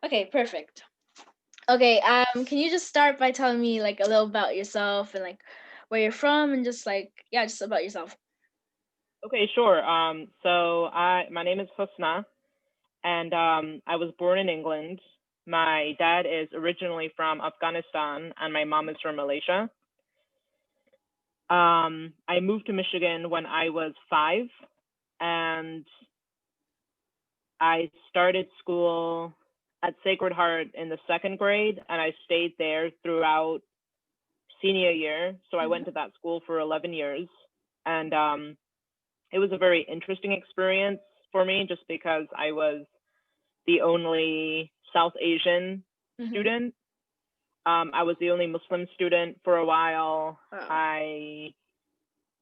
Okay, perfect. Okay, can you just start by telling me like a little about yourself and like where you're from and just like yeah, just about yourself. Okay, sure. My name is Husnah, and I was born in England. My dad is originally from Afghanistan, and my mom is from Malaysia. I moved to Michigan when I was 5, and I started school at Sacred Heart in the second grade, and I stayed there throughout senior year. So I went to that school for 11 years, and it was a very interesting experience for me just because I was the only South Asian Mm-hmm. student. I was the only Muslim student for a while. Wow. I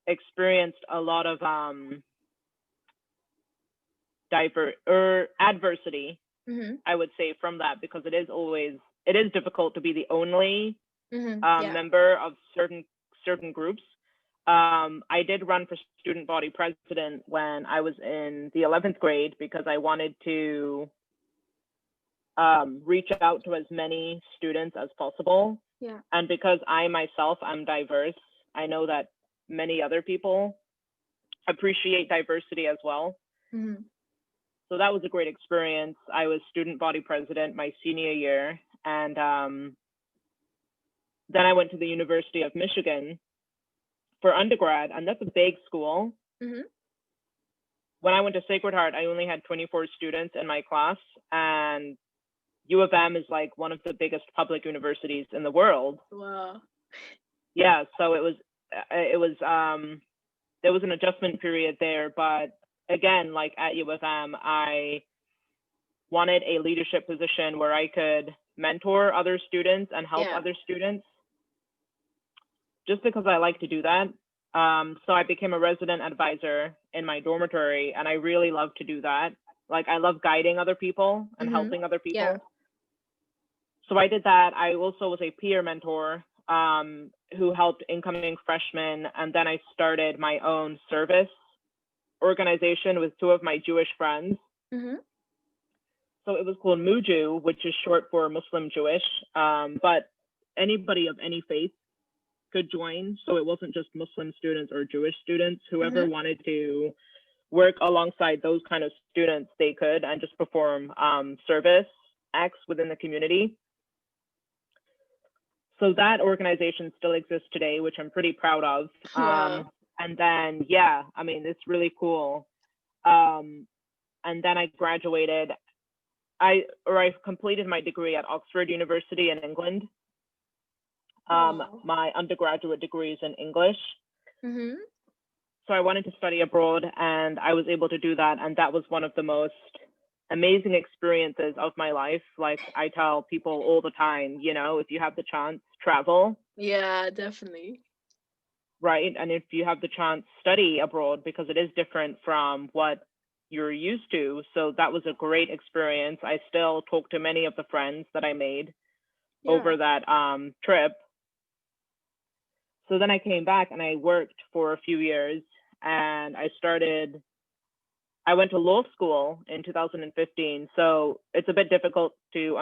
experienced a lot of adversity, Mm-hmm. I would say, from that because it is difficult to be the only Mm-hmm. Yeah. member of certain groups. I did run for student body president when I was in the 11th grade because I wanted to reach out to as many students as possible. Yeah. And because I myself am diverse, I know that many other people appreciate diversity as well. Mm-hmm. So that was a great experience. I was student body president my senior year, and then I went to the University of Michigan for undergrad, and that's a big school. Mm-hmm. When I went to Sacred Heart, I only had 24 students in my class, and U of M is like one of the biggest public universities in the world. Wow. Yeah, so there was an adjustment period there, but again, like at U of M, I wanted a leadership position where I could mentor other students and help Yeah. other students just because I like to do that. So I became a resident advisor in my dormitory, and I really love to do that. Like I love guiding other people and Mm-hmm. helping other Yeah. people. So I did that. I also was a peer mentor who helped incoming freshmen, and then I started my own service organization with two of my Jewish friends. Mm-hmm. So it was called Muju, which is short for Muslim Jewish, but anybody of any faith could join. So it wasn't just Muslim students or Jewish students. Whoever Mm-hmm. wanted to work alongside those kind of students, they could and just perform service acts within the community. So that organization still exists today, which I'm pretty proud of. Wow. And then, yeah, I mean, it's really cool. And then I graduated. I completed my degree at Oxford University in England. Wow. My undergraduate degree is in English. Mm-hmm. So I wanted to study abroad, and I was able to do that. And that was one of the most amazing experiences of my life. Like I tell people all the time, if you have the chance, travel, Yeah, definitely. right? And if you have the chance, study abroad because it is different from what you're used to. So that was a great experience. I still talk to many of the friends that I made Yeah. over that trip. So then I came back and I worked for a few years, and I went to law school in 2015. So it's a bit difficult to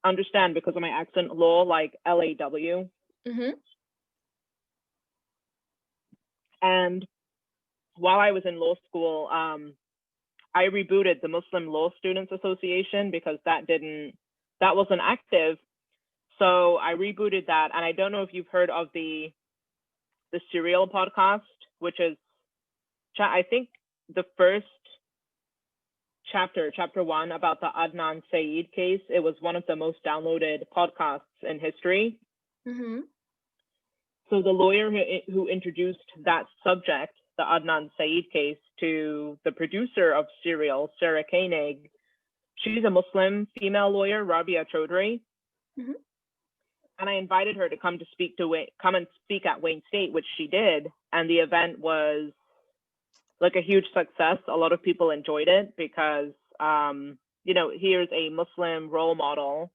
understand because of my accent, law, like LAW. Mm-hmm. And while I was in law school, I rebooted the Muslim Law Students Association because that wasn't active. So I rebooted that, and I don't know if you've heard of the Serial podcast, which is I think the first chapter 1 about the Adnan Saeed case. It was one of the most downloaded podcasts in history. Mm-hmm. So the lawyer who introduced that subject, the Adnan Saeed case, to the producer of Serial, Sarah Koenig, she's a Muslim female lawyer, Rabia Chaudhry. Mm-hmm. And I invited her to come and speak at Wayne State, which she did. And the event was like a huge success. A lot of people enjoyed it because, here's a Muslim role model,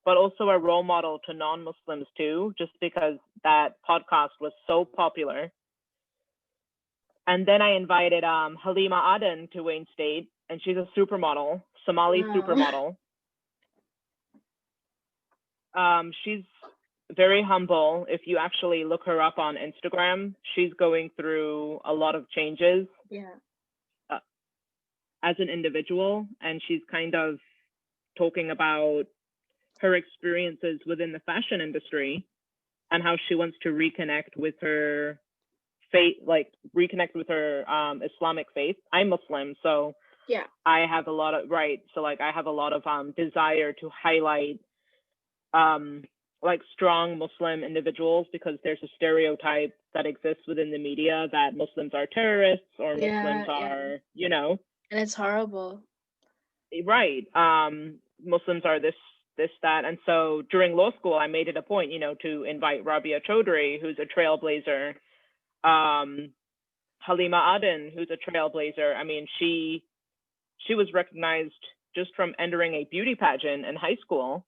but also a role model to non-Muslims too, just because that podcast was so popular. And then I invited Halima Aden to Wayne State, and she's a supermodel, Somali Wow. supermodel. She's very humble. If you actually look her up on Instagram, she's going through a lot of changes Yeah. As an individual, and she's kind of talking about her experiences within the fashion industry and how she wants to reconnect with her faith, like reconnect with her Islamic faith. I'm Muslim, so Yeah. I have a lot of So like I have a lot of desire to highlight like strong Muslim individuals, because there's a stereotype that exists within the media that Muslims are terrorists or Muslims Yeah. Yeah. are, And it's horrible. right. Muslims are this, that. And so during law school, I made it a point, to invite Rabia Chaudhry, who's a trailblazer, Halima Aden, who's a trailblazer. I mean, she was recognized just from entering a beauty pageant in high school,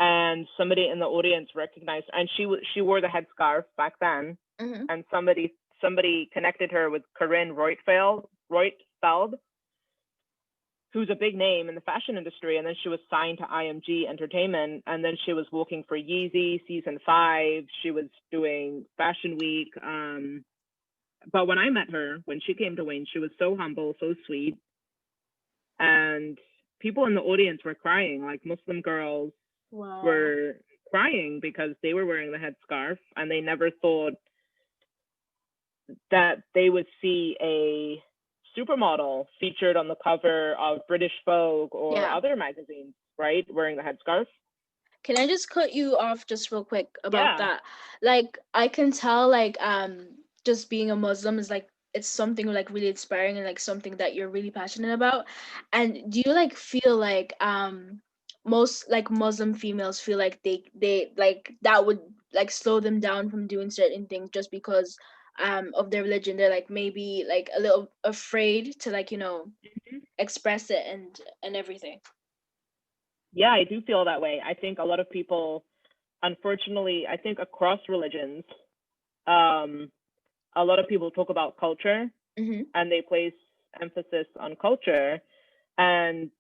and somebody in the audience recognized, and she wore the headscarf back then, Mm-hmm. and somebody connected her with Corinne Reutfeld, who's a big name in the fashion industry, and then she was signed to IMG Entertainment, and then she was working for Yeezy season 5. She was doing Fashion Week. But when I met her, when she came to Wayne, she was so humble, so sweet, and people in the audience were crying. Like Muslim girls were crying because they were wearing the headscarf, and they never thought that they would see a supermodel featured on the cover of British Vogue or other magazines, right, wearing the headscarf. Can I just cut you off just real quick about that? Like, I can tell, like, just being a Muslim is like, it's something like really inspiring and like something that you're really passionate about. And do you like feel like most like Muslim females feel like they like that would like slow them down from doing certain things just because of their religion? They're like maybe like a little afraid to like, express it and everything. Yeah, I do feel that way. I think a lot of people, unfortunately, I think across religions, a lot of people talk about culture, and they place emphasis on culture. And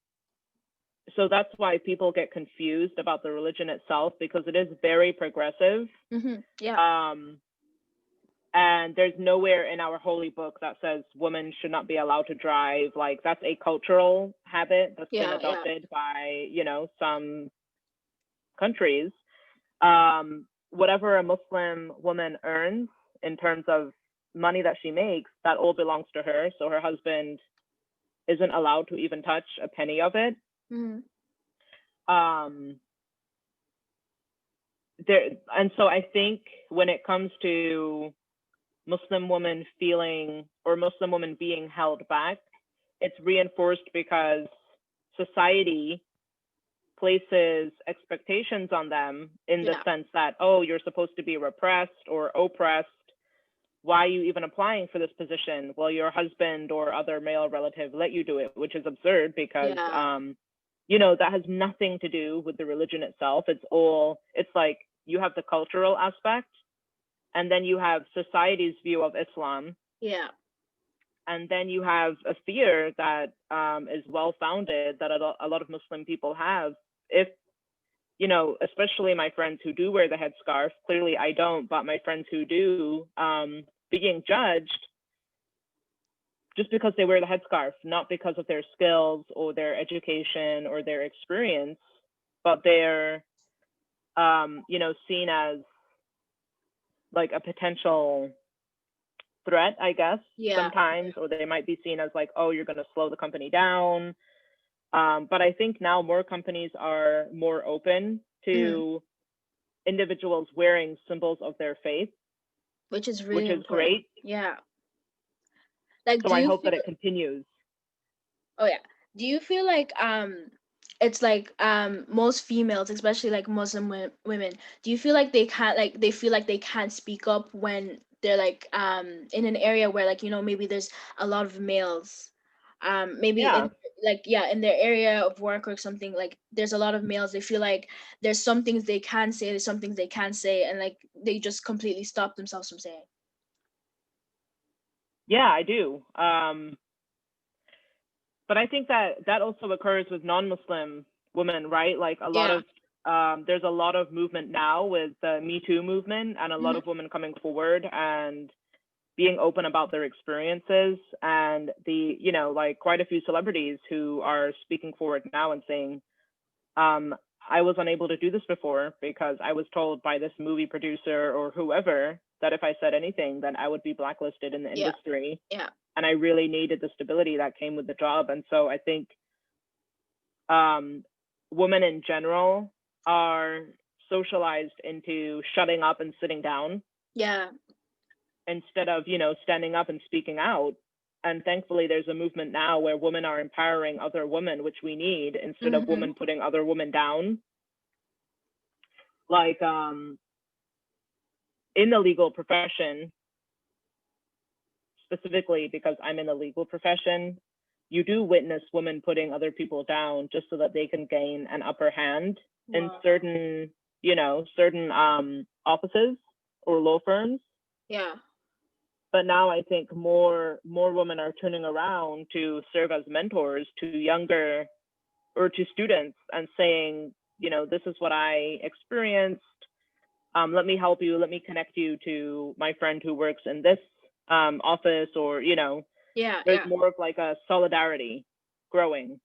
so that's why people get confused about the religion itself, because it is very progressive. Yeah. And there's nowhere in our holy book that says women should not be allowed to drive. Like, that's a cultural habit that's been adopted by, some countries. Whatever a Muslim woman earns in terms of money that she makes, that all belongs to her. So her husband isn't allowed to even touch a penny of it. And so I think when it comes to Muslim women feeling, or Muslim women being held back, it's reinforced because society places expectations on them in the sense that, oh, you're supposed to be repressed or oppressed. Why are you even applying for this position? Well, your husband or other male relative let you do it, which is absurd because, that has nothing to do with the religion itself. It's like you have the cultural aspect, and then you have society's view of Islam. Yeah. And then you have a fear that is well-founded that a lot of Muslim people have. If, especially my friends who do wear the headscarf, clearly I don't, but my friends who do, being judged just because they wear the headscarf, not because of their skills or their education or their experience, but they're, seen as like a potential threat, I guess, sometimes, or they might be seen as like, oh, you're going to slow the company down. But I think now more companies are more open to individuals wearing symbols of their faith, which is really great. Yeah. Like, so I hope that it continues. Oh yeah. Do you feel like it's like most females, especially like Muslim women, do you feel like they feel like they can't speak up when they're like in an area where like maybe there's a lot of males, maybe in their area of work or something, like there's a lot of males, they feel like there's some things they can say, there's some things they can't say, and like they just completely stop themselves from saying? Yeah, I do. But I think that also occurs with non-Muslim women, right? Like a lot of there's a lot of movement now with the Me Too movement, and a lot of women coming forward and being open about their experiences, and the, you know, like quite a few celebrities who are speaking forward now and saying, I was unable to do this before because I was told by this movie producer or whoever that if I said anything, then I would be blacklisted in the industry. Yeah. And I really needed the stability that came with the job. And so I think women in general are socialized into shutting up and sitting down. Yeah. Instead of, you know, standing up and speaking out. And thankfully, there's a movement now where women are empowering other women, which we need, instead of women putting other women down. Like in the legal profession, specifically because I'm in the legal profession, you do witness women putting other people down just so that they can gain an upper hand in certain, you know, certain offices or law firms. Yeah. But now I think more women are turning around to serve as mentors to younger or to students and saying, you know, this is what I experienced. Let me help you. Let me connect you to my friend who works in this office, or, you know, there's more of like a solidarity growing.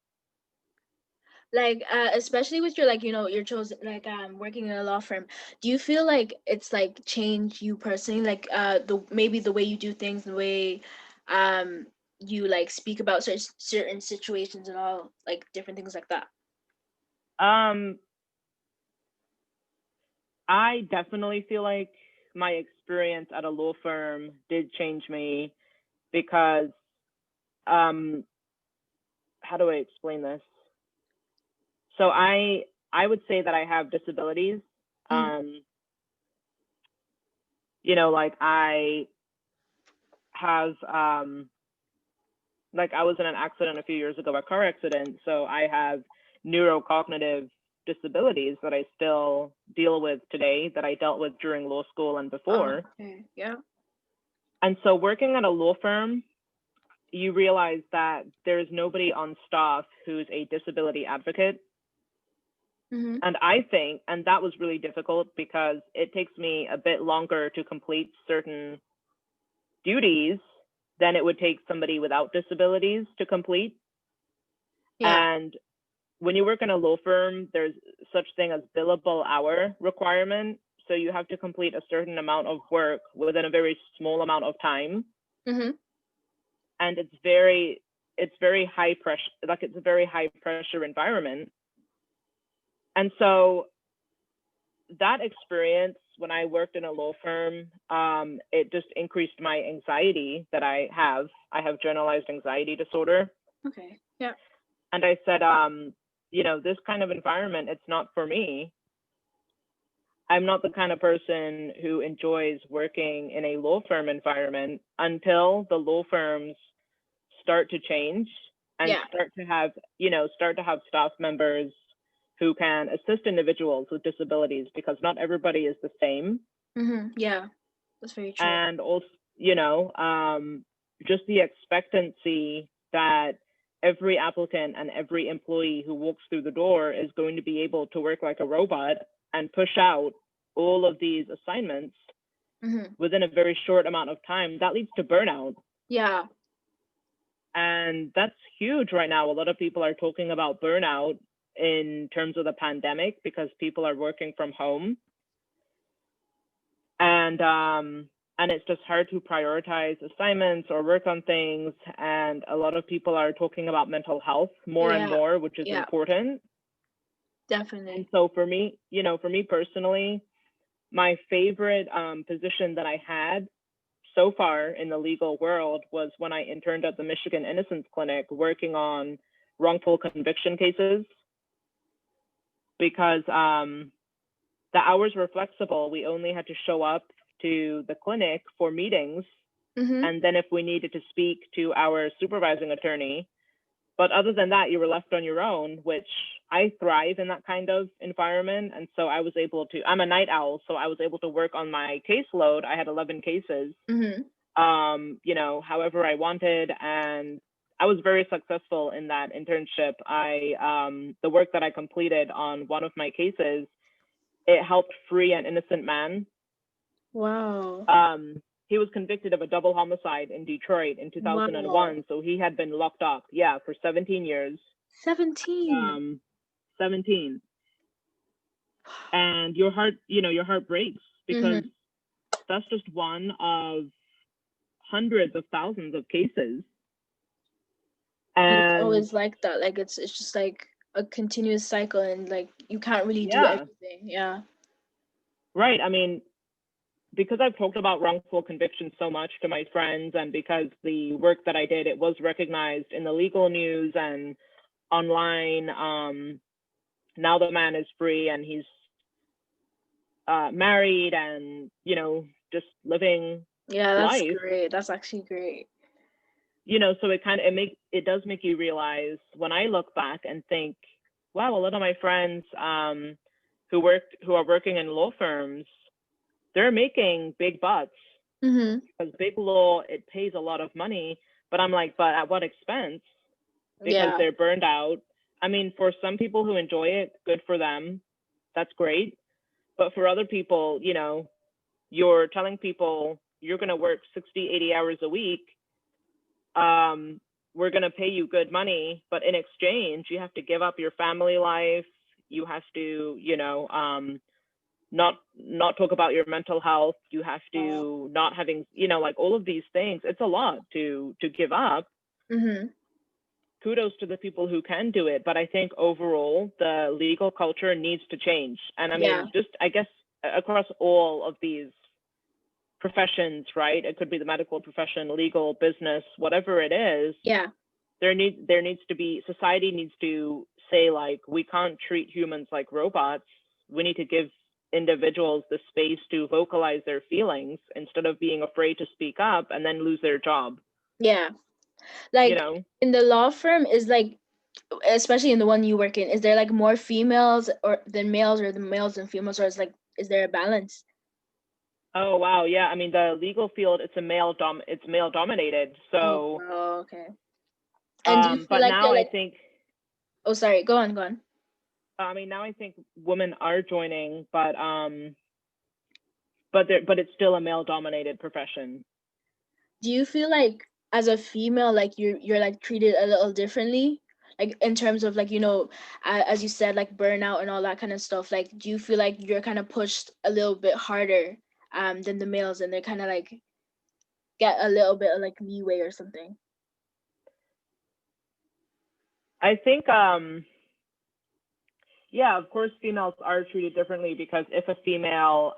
Like especially with your, like, you know, your chosen, like working in a law firm, do you feel like it's like changed you personally, like the maybe the way you do things, the way you like speak about certain situations and all, like different things like that? I definitely feel like my experience at a law firm did change me because how do I explain this? So I would say that I have disabilities. You know, like I have like I was in an accident a few years ago, a car accident. So I have neurocognitive disabilities that I still deal with today, that I dealt with during law school and before. Yeah. And so working at a law firm, you realize that there's nobody on staff who's a disability advocate. And I think, and that was really difficult because it takes me a bit longer to complete certain duties than it would take somebody without disabilities to complete. And when you work in a law firm, there's such thing as billable hour requirement. So you have to complete a certain amount of work within a very small amount of time. And it's very high pressure, like it's a very high pressure environment. And so that experience when I worked in a law firm, it just increased my anxiety that I have. I have generalized anxiety disorder. Okay. Yeah. And I said, you know, this kind of environment, it's not for me. I'm not the kind of person who enjoys working in a law firm environment until the law firms start to change and start to have, you know, staff members who can assist individuals with disabilities, because not everybody is the same. Yeah, that's very true. And also, you know, just the expectancy that every applicant and every employee who walks through the door is going to be able to work like a robot and push out all of these assignments within a very short amount of time, that leads to burnout. Yeah. And that's huge right now. A lot of people are talking about burnout in terms of the pandemic because people are working from home. And it's just hard to prioritize assignments or work on things. And a lot of people are talking about mental health more and more, which is important. Definitely. And so for me, you know, for me personally, my favorite position that I had so far in the legal world was when I interned at the Michigan Innocence Clinic working on wrongful conviction cases, because the hours were flexible. We only had to show up to the clinic for meetings, and then if we needed to speak to our supervising attorney. But other than that, you were left on your own, which I thrive in that kind of environment. And so I was able to, I'm a night owl, so I was able to work on my caseload. I had 11 cases, you know, however I wanted. And I was very successful in that internship. The work that I completed on one of my cases, it helped free an innocent man. Wow. He was convicted of a double homicide in Detroit in Wow. 2001. So he had been locked up, yeah, for 17 years. 17. 17. And your heart breaks because that's just one of hundreds of thousands of cases. And it's And always like that. Like it's just like a continuous cycle, and like you can't really do everything. Yeah. Right. I mean, because I've talked about wrongful convictions so much to my friends, and because the work that I did, it was recognized in the legal news and online. Now the man is free and he's married and, just living that's life. great. That's actually great. So it does make you realize when I look back and think, wow, a lot of my friends who are working in law firms, they're making big bucks because big law, it pays a lot of money. But I'm like, but at what expense? Because they're burned out. I mean, for some people who enjoy it, good for them. That's great. But for other people, you're telling people you're going to work 60, 80 hours a week. We're going to pay you good money, but in exchange, you have to give up your family life. You have to, not talk about your mental health. You have to not having, like all of these things. It's a lot to give up. Kudos to the people who can do it, but I think overall the legal culture needs to change. And I mean, just I guess across all of these professions, right? It could be the medical profession, legal, business, whatever it is. Yeah. There needs to be, society needs to say, like, we can't treat humans like robots. We need to give individuals the space to vocalize their feelings instead of being afraid to speak up and then lose their job. Yeah. Like in the law firm, is like, especially in the one you work in, is there like more females or than males, or the males and females, or is there a balance? Oh wow, yeah. I mean, the legal field, it's male dominated. So okay. And do you feel but like now I think, oh sorry, go on. I mean, now I think women are joining, but it's still a male dominated profession. Do you feel like as a female, like you're like treated a little differently, like in terms of like, as you said, like burnout and all that kind of stuff? Like, do you feel like you're kind of pushed a little bit harder than the males, and they're kind of like get a little bit of like leeway or something? I think yeah, of course females are treated differently, because if a female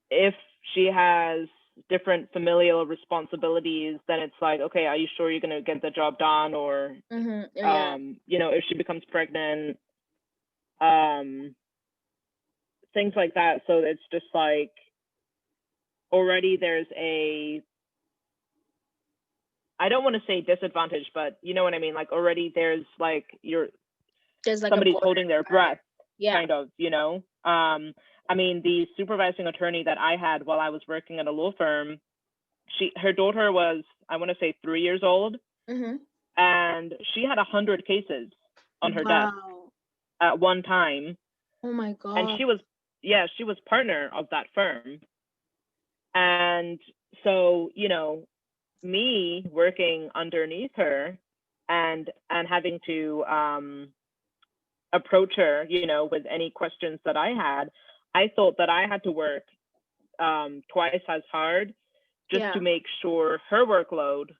if she has different familial responsibilities, then it's like, okay, are you sure you're going to get the job done? Or if she becomes pregnant, things like that. So it's just like, already there's I don't want to say disadvantage, but you know what I mean? Like, already there's like, there's like somebody's holding their breath, kind of, I mean, the supervising attorney that I had while I was working at a law firm, her daughter was, I want to say 3 years old, and she had 100 cases on her desk at one time. Oh my God. And she was partner of that firm. And so, me working underneath her and having to approach her, with any questions that I had, I thought that I had to work twice as hard just to make sure her workload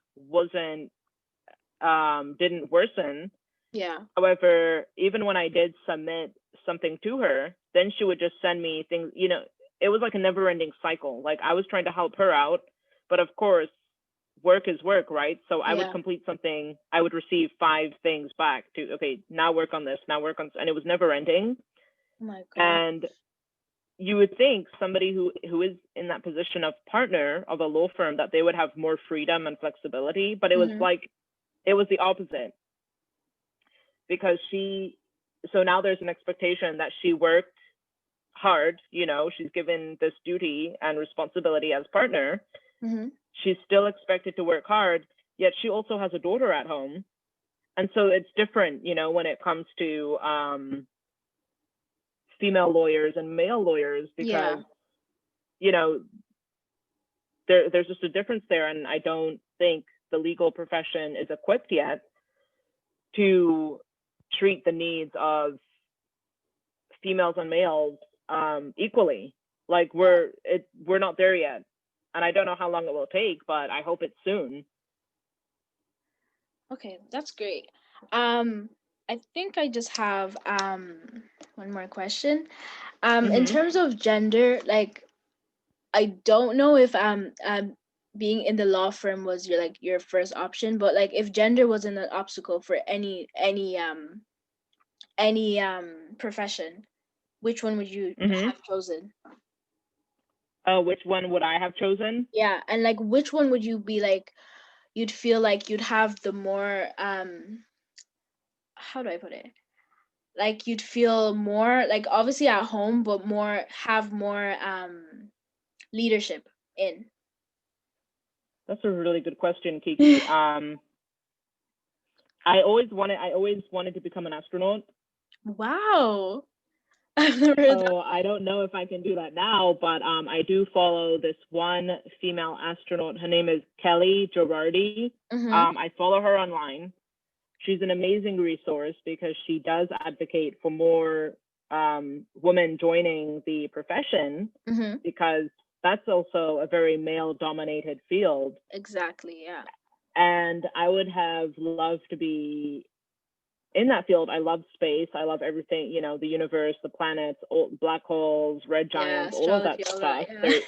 didn't worsen. Yeah. However, even when I did submit something to her, then she would just send me things, it was like a never ending cycle. Like, I was trying to help her out, but of course, work is work, right? So I would complete something, I would receive 5 things back to, okay, now work on this, and it was never ending. Oh my God. And you would think somebody who is in that position of partner of a law firm, that they would have more freedom and flexibility, but it was like, it was the opposite. Because so now there's an expectation that she worked hard, she's given this duty and responsibility as partner, Mm-hmm. She's still expected to work hard, yet she also has a daughter at home. And so it's different, when it comes to female lawyers and male lawyers, because, Yeah. there's just a difference there. And I don't think the legal profession is equipped yet to treat the needs of females and males equally. Like we're not there yet, and I don't know how long it will take, but I hope it's soon. Okay, that's great. I think I just have one more question. In Mm-hmm. terms of gender, like I don't know if being in the law firm was your first option, but like if gender wasn't an obstacle for any profession, which one would you Mm-hmm. have chosen? Which one would I have chosen? Yeah, and like which one would you be like you'd feel like you'd have the more how do I put it? Like you'd feel more like obviously at home, but more leadership in. That's a really good question, Kiki. I always wanted to become an astronaut. Wow. I've never heard that. So I don't know if I can do that now, but I do follow this one female astronaut. Her name is Kelly Girardi. Mm-hmm. I follow her online. She's an amazing resource because she does advocate for more women joining the profession, Mm-hmm. because that's also a very male dominated field. Exactly, yeah. And I would have loved to be in that field. I love space. I love everything, the universe, the planets, black holes, red Yeah, giants, all of that astrology, all that, stuff. yeah.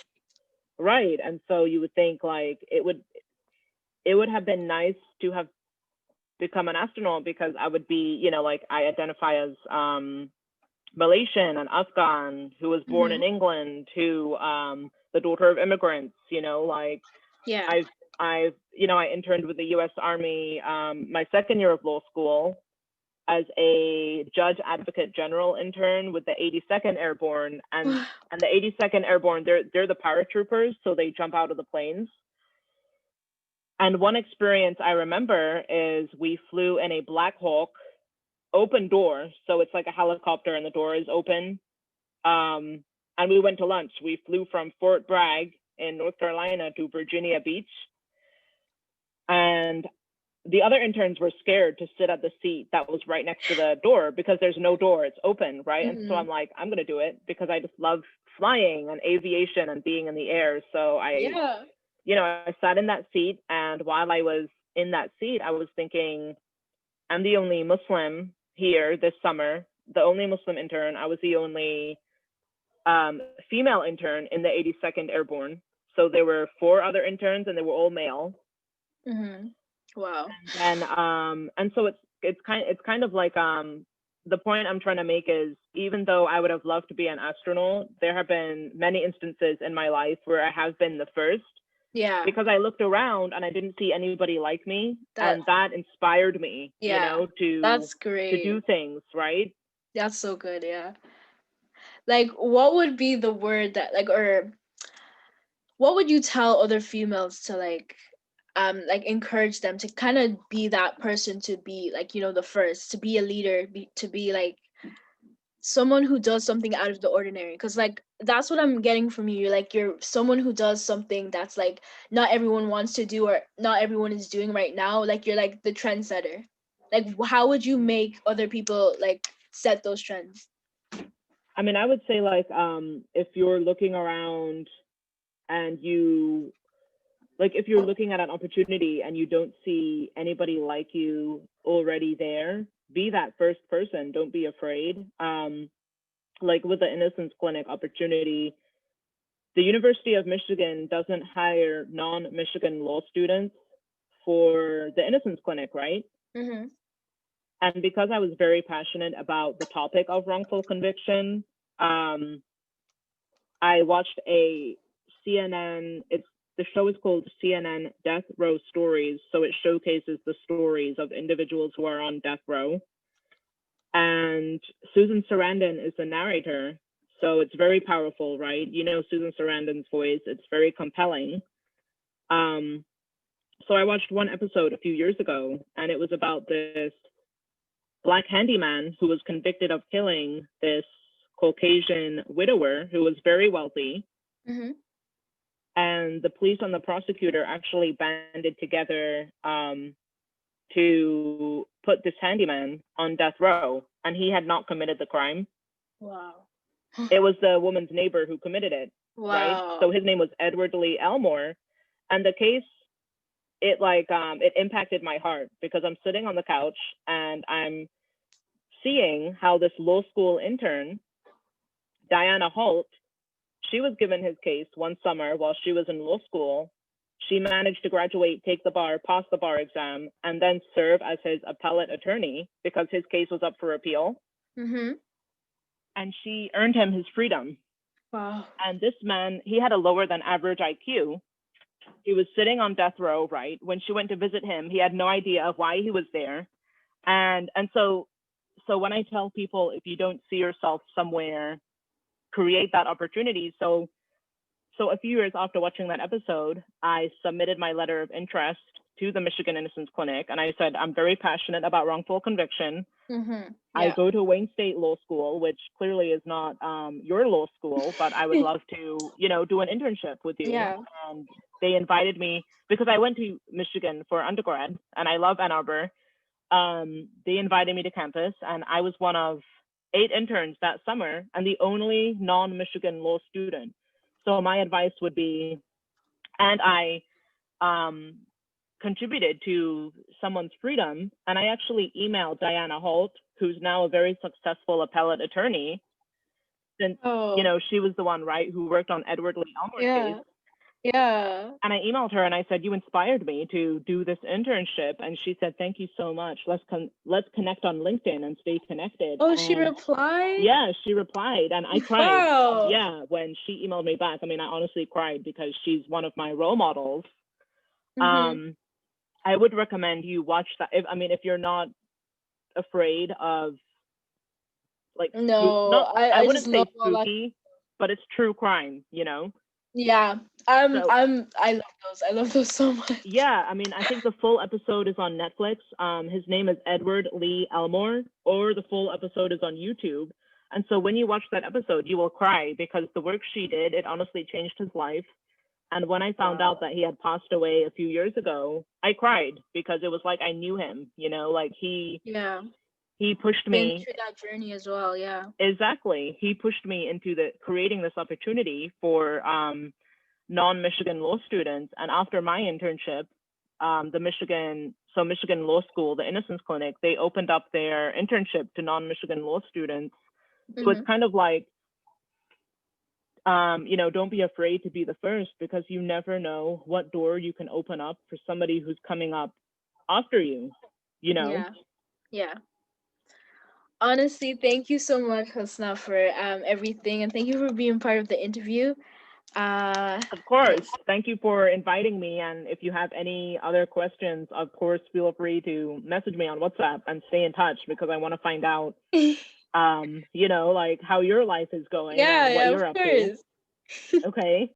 Right. And so you would think like it would have been nice to have become an astronaut, because I would be, like I identify as Malaysian and Afghan, who was born Mm-hmm. in England, who the daughter of immigrants, like Yeah. I interned with the US Army my second year of law school as a judge advocate general intern with the 82nd Airborne, and the 82nd Airborne, they're the paratroopers, so they jump out of the planes. And one experience I remember is we flew in a Black Hawk, open door, so it's like a helicopter and the door is open. And we went to lunch. We flew from Fort Bragg in North Carolina to Virginia Beach, and the other interns were scared to sit at the seat that was right next to the door, because there's no door, it's open, right? And so Mm-hmm. I'm like, I'm gonna do it because I just love flying and aviation and being in the air. So Yeah. I sat in that seat, and while I was in that seat, I was thinking, I'm the only Muslim here this summer, the only Muslim intern. I was the only female intern in the 82nd Airborne. So there were 4 other interns, and they were all male. Mm-hmm. Wow. And so it's kind of like the point I'm trying to make is, even though I would have loved to be an astronaut, there have been many instances in my life where I have been the first, Yeah. because I looked around and I didn't see anybody like me, That and that inspired me, yeah. to That's do great. things, right? That's so good, yeah. Like what would be the word that like or what would you tell other females to like encourage them to kind of be that person, to be like the first, to be a leader, to be like someone who does something out of the ordinary, because like that's what I'm getting from you. Like you're someone who does something that's like not everyone wants to do or not everyone is doing right now. Like you're like the trendsetter. Like how would you make other people like set those trends? I mean, I would say like if you're looking around and if you're looking at an opportunity and you don't see anybody like you already there, be that first person. Don't be afraid. Like with the Innocence Clinic opportunity, the University of Michigan doesn't hire non-Michigan law students for the Innocence Clinic, right? Mm-hmm. And because I was very passionate about the topic of wrongful conviction, um, I watched a CNN. The show is called CNN Death Row Stories, so it showcases the stories of individuals who are on death row. And Susan Sarandon is the narrator, so it's very powerful, right? You know Susan Sarandon's voice; it's very compelling. So I watched one episode a few years ago, and it was about this black handyman who was convicted of killing this Caucasian widower who was very wealthy. Mm-hmm. And the police and the prosecutor actually banded together to put this handyman on death row, and he had not committed the crime. Wow. It was the woman's neighbor who committed it. Wow. Right? So his name was Edward Lee Elmore, and the case, it impacted my heart because I'm sitting on the couch and I'm seeing how this law school intern, Diana Holt, she was given his case one summer while she was in law school. She managed to graduate, take the bar, pass the bar exam, and then serve as his appellate attorney because his case was up for appeal. Mm-hmm. And she earned him his freedom. Wow. And this man, he had a lower than average IQ. He was sitting on death row, right? When she went to visit him, he had no idea of why he was there. And so when I tell people, if you don't see yourself somewhere, create that opportunity. So a few years after watching that episode, I submitted my letter of interest to the Michigan Innocence Clinic, and I said, I'm very passionate about wrongful conviction. Mm-hmm. Yeah. I go to Wayne State Law School, which clearly is not your law school, but I would love to, do an internship with you. Yeah. And they invited me because I went to Michigan for undergrad, and I love Ann Arbor. They invited me to campus, and I was one of 8 interns that summer and the only non-Michigan law student. So my advice would be, and I contributed to someone's freedom, and I actually emailed Diana Holt, who's now a very successful appellate attorney, since, she was the one, right, who worked on Edward Lee Elmer's case. Yeah. And I emailed her and I said, you inspired me to do this internship. And she said, thank you so much. Let's connect on LinkedIn and stay connected. Oh, and she replied? Yeah, she replied. And I cried. Wow. Yeah, when she emailed me back. I mean, I honestly cried because she's one of my role models. Mm-hmm. I would recommend you watch that. If you're not afraid of, like, no, I wouldn't just say love spooky, but it's true crime, Yeah, I love those so much. Yeah, I mean, I think the full episode is on Netflix. His name is Edward Lee Elmore, or the full episode is on YouTube. And so when you watch that episode, you will cry because the work she did, it honestly changed his life. And when I found out that he had passed away a few years ago, I cried because it was like I knew him, like he pushed me through that journey as well. Yeah, exactly. He pushed me into creating this opportunity for non-Michigan law students. And after my internship, Michigan Law School, the Innocence Clinic, they opened up their internship to non-Michigan law students. So it's kind of like, don't be afraid to be the first, because you never know what door you can open up for somebody who's coming up after you, Yeah. Honestly, thank you so much, Husnah, for everything, and thank you for being part of the interview. Of course. Thank you for inviting me. And if you have any other questions, of course, feel free to message me on WhatsApp and stay in touch, because I want to find out, like how your life is going and what you're up to. Okay.